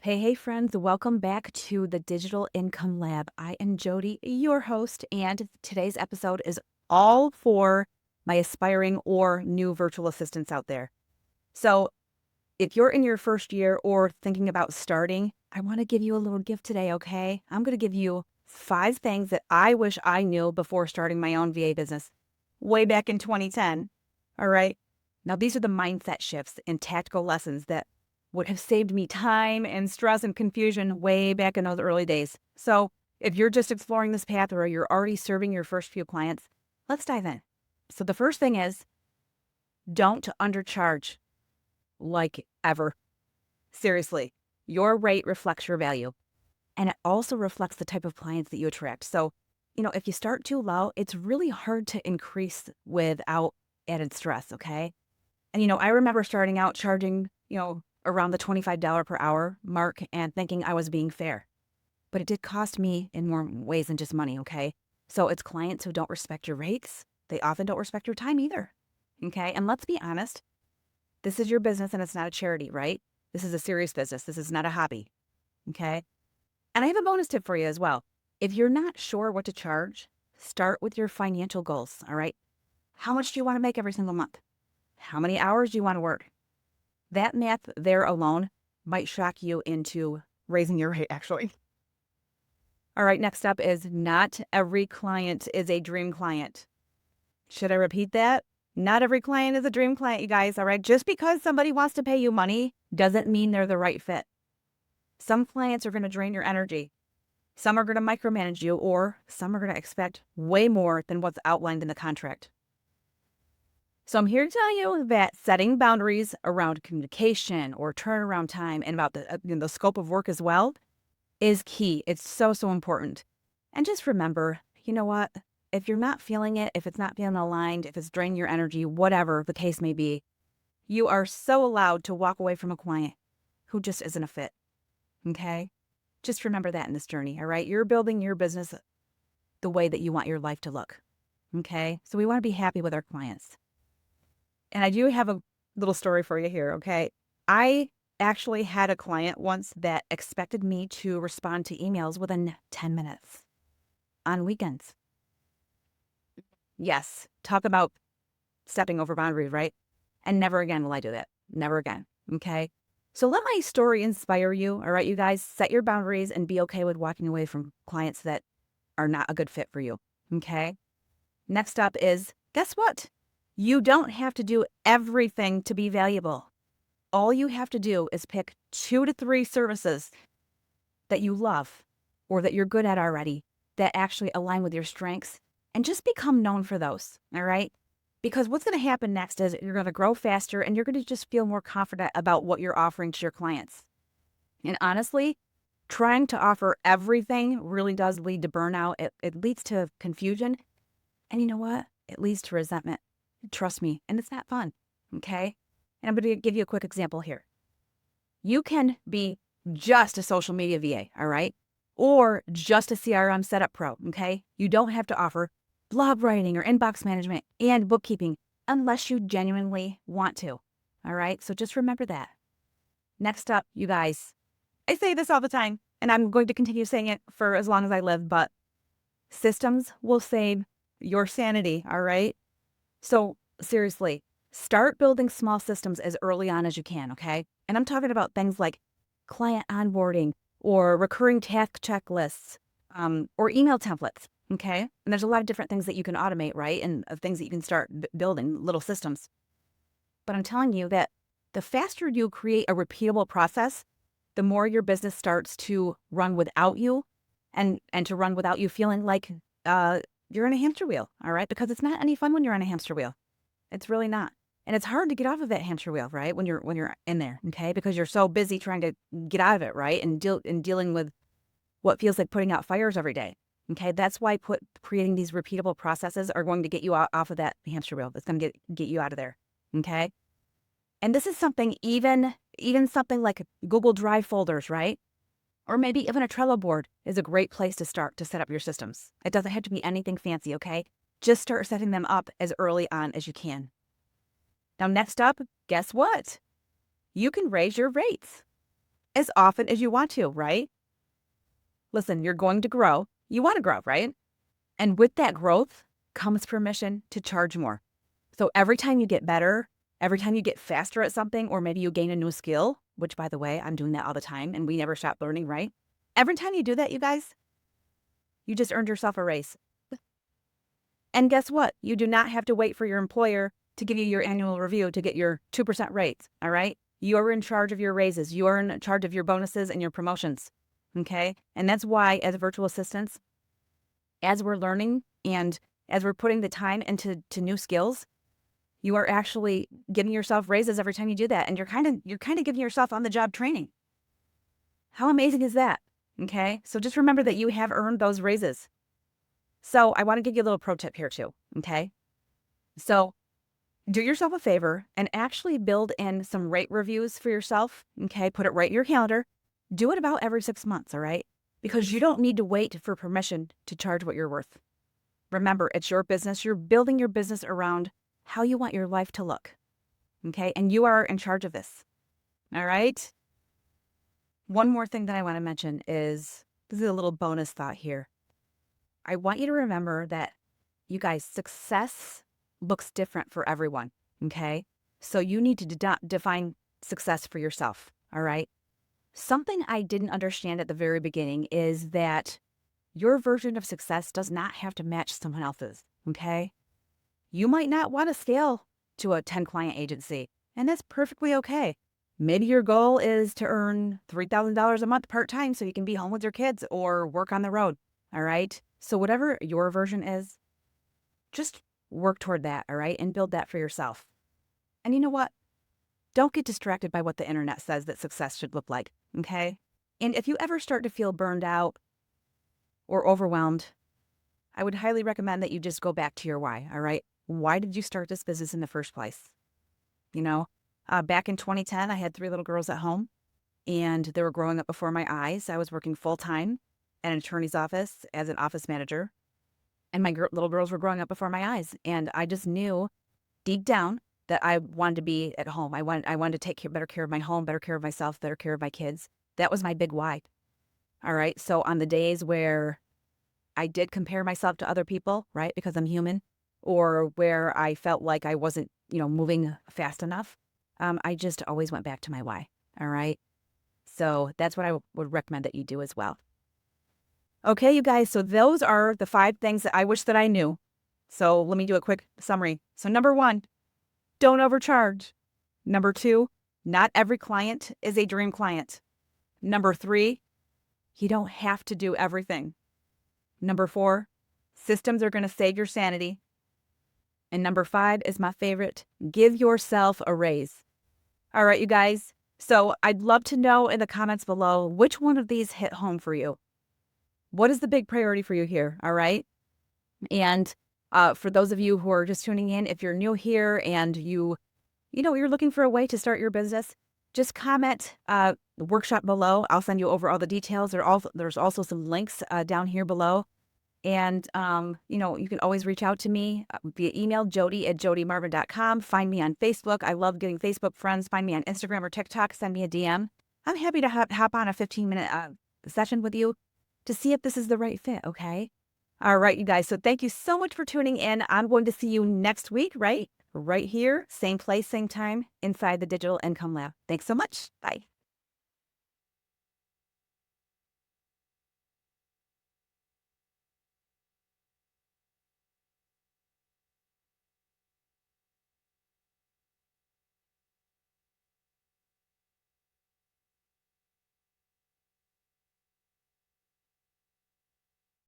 Hey, friends, welcome back to the Digital Income Lab. I am Jody, your host, and today's episode is all for my aspiring or new virtual assistants out there. So, if you're in your first year or thinking about starting, I want to give you a little gift today, okay? I'm going to give you 5 things that I wish I knew before starting my own VA business way back in 2010. All right. Now, these are the mindset shifts and tactical lessons that would have saved me time and stress and confusion way back in those early days. So, if you're just exploring this path or you're already serving your first few clients, let's dive in. So, the first thing is don't undercharge like ever. Seriously, your rate reflects your value and it also reflects the type of clients that you attract. So, if you start too low, it's really hard to increase without added stress, okay? And, I remember starting out charging, around the $25 per hour mark and thinking I was being fair. But it did cost me in more ways than just money, okay? So it's clients who don't respect your rates. They often don't respect your time either, okay? And let's be honest, this is your business and it's not a charity, right? This is a serious business. This is not a hobby, okay? And I have a bonus tip for you as well. If you're not sure what to charge, start with your financial goals, all right? How much do you want to make every single month? How many hours do you want to work? That math there alone might shock you into raising your rate, actually. All right, next up is not every client is a dream client. Should I repeat that? Not every client is a dream client, you guys, all right? Just because somebody wants to pay you money doesn't mean they're the right fit. Some clients are going to drain your energy. Some are going to micromanage you, or some are going to expect way more than what's outlined in the contract. So I'm here to tell you that setting boundaries around communication or turnaround time and about the scope of work as well is key. It's so important. And just remember, you know what? If you're not feeling it, if it's not feeling aligned, if it's draining your energy, whatever the case may be, you are so allowed to walk away from a client who just isn't a fit. Okay? Just remember that in this journey, all right? You're building your business the way that you want your life to look. Okay? So we want to be happy with our clients. And I do have a little story for you here, okay? I actually had a client once that expected me to respond to emails within 10 minutes on weekends. Yes, talk about stepping over boundaries, right? And never again will I do that. Never again, okay? So let my story inspire you, all right, you guys? Set your boundaries and be okay with walking away from clients that are not a good fit for you, okay? Next up is, guess what? You don't have to do everything to be valuable. All you have to do is pick 2 to 3 services that you love or that you're good at already that actually align with your strengths and just become known for those, all right? Because what's going to happen next is you're going to grow faster and you're going to just feel more confident about what you're offering to your clients. And honestly, trying to offer everything really does lead to burnout. It leads to confusion. And you know what? It leads to resentment. Trust me, and it's not fun, okay? And I'm going to give you a quick example here. You can be just a social media VA, all right? Or just a CRM setup pro, okay? You don't have to offer blog writing or inbox management and bookkeeping unless you genuinely want to, all right? So just remember that. Next up, you guys, I say this all the time, and I'm going to continue saying it for as long as I live, but systems will save your sanity, all right? So seriously, start building small systems as early on as you can, okay? And I'm talking about things like client onboarding or recurring task checklists or email templates, okay? And there's a lot of different things that you can automate, right? And things that you can start building, little systems. But I'm telling you that the faster you create a repeatable process, the more your business starts to run without you and to run without you feeling like you're in a hamster wheel, all right? Because it's not any fun when you're on a hamster wheel. It's really not. And it's hard to get off of that hamster wheel, right? When you're in there, okay? Because you're so busy trying to get out of it, right? And dealing with what feels like putting out fires every day. Okay? That's why creating these repeatable processes are going to get you off of that hamster wheel. That's going to get you out of there. Okay? And this is something even something like Google Drive folders, right? Or maybe even a Trello board is a great place to start to set up your systems. It doesn't have to be anything fancy, okay? Just start setting them up as early on as you can. Now, next up, guess what? You can raise your rates. as often as you want to, right? Listen, you're going to grow. You want to grow, right? And with that growth comes permission to charge more. So every time you get better, every time you get faster at something, or maybe you gain a new skill, which by the way, I'm doing that all the time and we never stop learning, right? Every time you do that, you guys, you just earned yourself a raise. And guess what? You do not have to wait for your employer to give you your annual review to get your 2% raise, all right? You're in charge of your raises. You are in charge of your bonuses and your promotions, okay? And that's why as virtual assistants, as we're learning and as we're putting the time into new skills, you are actually giving yourself raises every time you do that. And you're kind of giving yourself on-the-job training. How amazing is that? Okay? So just remember that you have earned those raises. So I want to give you a little pro tip here too, okay? So do yourself a favor and actually build in some rate reviews for yourself, okay? Put it right in your calendar. Do it about every 6 months, all right? Because you don't need to wait for permission to charge what you're worth. Remember, it's your business. You're building your business around how you want your life to look, okay? And you are in charge of this, all right? One more thing that I want to mention is, this is a little bonus thought here. I want you to remember that, you guys, success looks different for everyone, okay? So you need to define success for yourself, all right? Something I didn't understand at the very beginning is that your version of success does not have to match someone else's, okay? You might not want to scale to a 10-client agency, and that's perfectly okay. Maybe your goal is to earn $3,000 a month part-time so you can be home with your kids or work on the road, all right? So whatever your version is, just work toward that, all right? And build that for yourself. And you know what? Don't get distracted by what the internet says that success should look like, okay? And if you ever start to feel burned out or overwhelmed, I would highly recommend that you just go back to your why, all right? Why did you start this business in the first place? You know, back in 2010, I had 3 little girls at home, and they were growing up before my eyes. I was working full-time at an attorney's office as an office manager, and my little girls were growing up before my eyes. And I just knew deep down that I wanted to be at home. I wanted to take better care of my home, better care of myself, better care of my kids. That was my big why. All right. So on the days where I did compare myself to other people, right, because I'm human, or where I felt like I wasn't, moving fast enough, I just always went back to my why. All right. So that's what I would recommend that you do as well. Okay, you guys. So those are the 5 things that I wish that I knew. So let me do a quick summary. So number 1, don't overcharge. Number 2, not every client is a dream client. Number 3, you don't have to do everything. Number 4, systems are going to save your sanity. And number 5 is my favorite, give yourself a raise. All right, you guys. So I'd love to know in the comments below, which one of these hit home for you? What is the big priority for you here? All right. And for those of you who are just tuning in, if you're new here and you're looking for a way to start your business, just comment the workshop below. I'll send you over all the details. There's also some links down here below. And, you can always reach out to me via email, jody@jodymarvin.com. Find me on Facebook. I love getting Facebook friends. Find me on Instagram or TikTok. Send me a DM. I'm happy to hop on a 15-minute session with you to see if this is the right fit, okay? All right, you guys. So thank you so much for tuning in. I'm going to see you next week, right? Right here, same place, same time, inside the Digital Income Lab. Thanks so much. Bye.